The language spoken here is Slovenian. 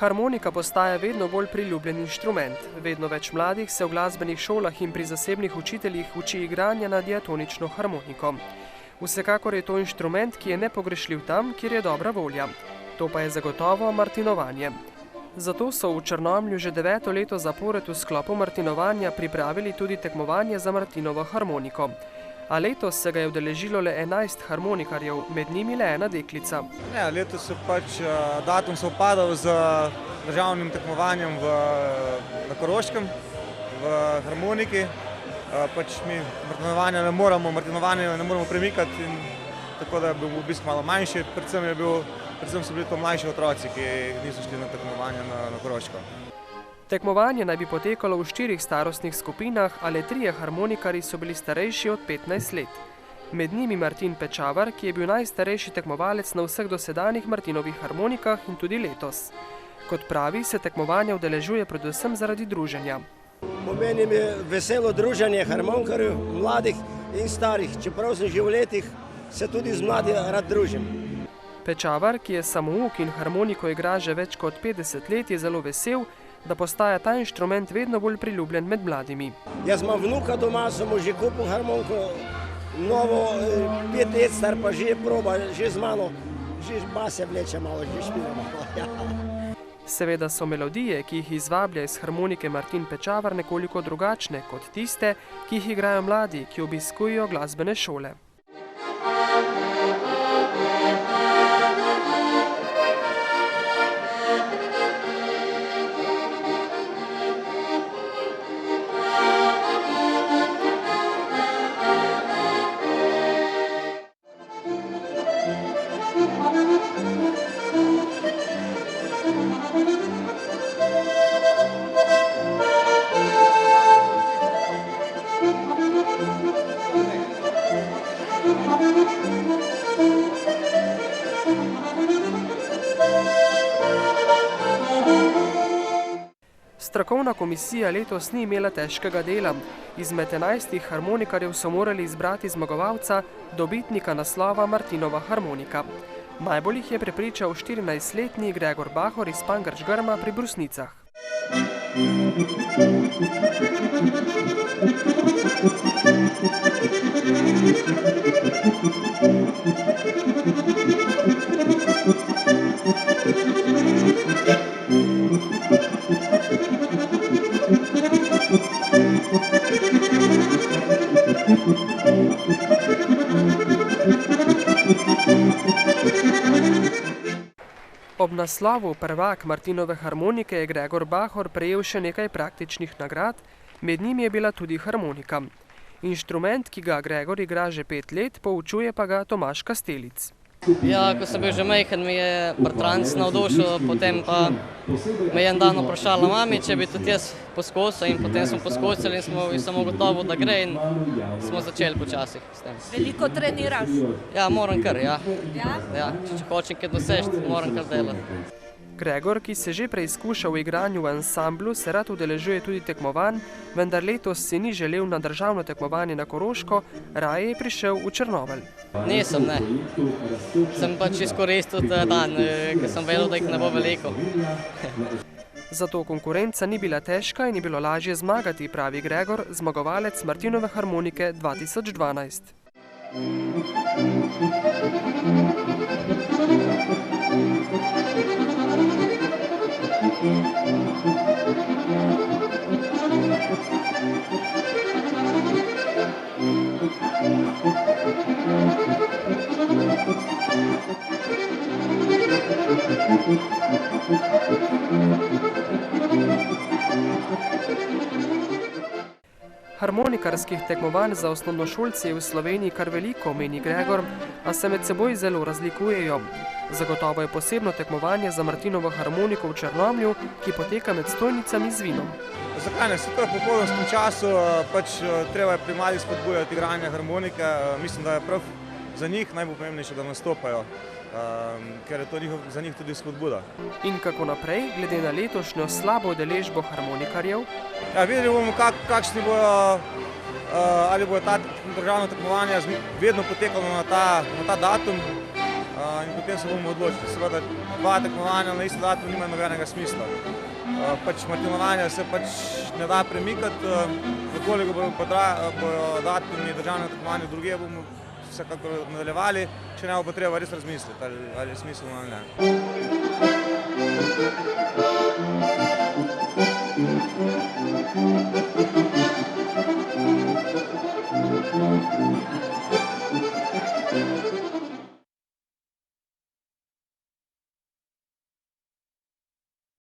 Harmonika postaja vedno bolj priljubljen inštrument. Vedno več mladih se v glasbenih šolah in pri zasebnih učiteljih uči igranja na diatonično harmoniko. Vsekakor je to inštrument, ki je nepogrešljiv tam, kjer je dobra volja. To pa je zagotovo martinovanje. Zato so v Črnomlju že 9. leto zapored v sklopu martinovanja pripravili tudi tekmovanje za martinovo harmoniko. A letos se ga je udeležilo le 11 harmonikarjev, med njimi le ena deklica. Letos je datum sovpadal z državnim tekmovanjem na Koroškem, v harmoniki. Mi martinovanja ne moramo premikati, tako da je bil obisk malo manjši. Predvsem so bili to mlajši otroci, ki niso šli na tekmovanje na Koroško. Tekmovanje naj bi potekalo v 4 starostnih skupinah, ale 3 harmonikarji so bili starejši od 15 let. Med njimi Martin Pečavar, ki je bil najstarejši tekmovalec na vseh dosedanjih Martinovih harmonikah in tudi letos. Kot pravi, se tekmovanja udeležuje predvsem zaradi druženja. Pomeni mi veselo druženje harmonikarjev, mladih in starih. Čeprav sem že v letih, se tudi z mladimi rad družim. Pečavar, ki je samouk in harmoniko igra že več kot 50 let, je zelo vesel, da postaja ta inštrument vedno bolj priljubljen med mladimi. Jaz imam vnuka doma, sem mu že kupil harmoniko, novo, 5 let star pa že proba, že z mano, že base vleče malo, že špila malo. Seveda so melodije, ki jih izvablja iz harmonike Martin Pečavar, nekoliko drugačne kot tiste, ki jih igrajo mladi, ki obiskujejo glasbene šole. Strokovna komisija letos ni imela težkega dela. Izmed 11 harmonikarjev so morali izbrati zmagovalca, dobitnika naslova Martinova harmonika. Najbolj jih je prepričal 14-letni Gregor Bahor iz Pankrč-Grma pri Brusnicah. Ob naslovu prvak Martinove harmonike je Gregor Bahor prejel še nekaj praktičnih nagrad, med njimi je bila tudi harmonika. Inštrument, ki ga Gregor igra že 5 let, poučuje pa ga Tomaž Kastelic. Ja, ko sem bil že majhen, mi je bratranec navdušil, potem pa me je en dan vprašala mami, če bi tudi jaz poskusil, in potem smo poskusili in sem ugotovil, da gre, in smo začeli počasi s tem. Veliko treniraš? Ja, moram kar, ja. Ja? Če hočem kaj doseči, moram kar delati. Gregor, ki se že preizkuša v igranju v ansamblu, se rad udeležuje tudi tekmovanj, vendar letos si ni želel na državno tekmovanje na Koroško, raje je prišel v Črnomelj. Nisem, ne. Sem pač izkoristil ta dan, ker sem vedel, da jih ne bo veliko. Zato konkurenca ni bila težka in je bilo lažje zmagati, pravi Gregor, zmagovalec Martinove harmonike 2012. Harmonikarskih tekmovanj za osnovnošolce je v Sloveniji kar veliko, meni Gregor, a se med seboj zelo razlikujejo. Zagotovo je posebno tekmovanje za Martinovo harmoniko v Črnomlju, ki poteka med stojnicami z vinom. Zakaj ne? V popoldanskem času treba je pri mladih spodbujati igranje harmonike. Mislim, da je prav za njih najpomembnejše, da nastopajo, ker je to za njih tudi spodbuda. In kako naprej, glede na letošnjo slabo udeležbo harmonikarjev? Ja, videli bomo, kakšni bojo, ali bojo ta državno tekmovanje vedno potekalo na ta datum. in potem se bomo odločili. Seveda, dva tekmovanja na isti datum nima nobenega smisla. Pač martinovanja se pač ne da premikati, koliko bodo datumi državnega tekmovanja drugje, bomo vsekakor nadaljevali, če ne bo treba res razmisliti, ali je smiselno ali ne.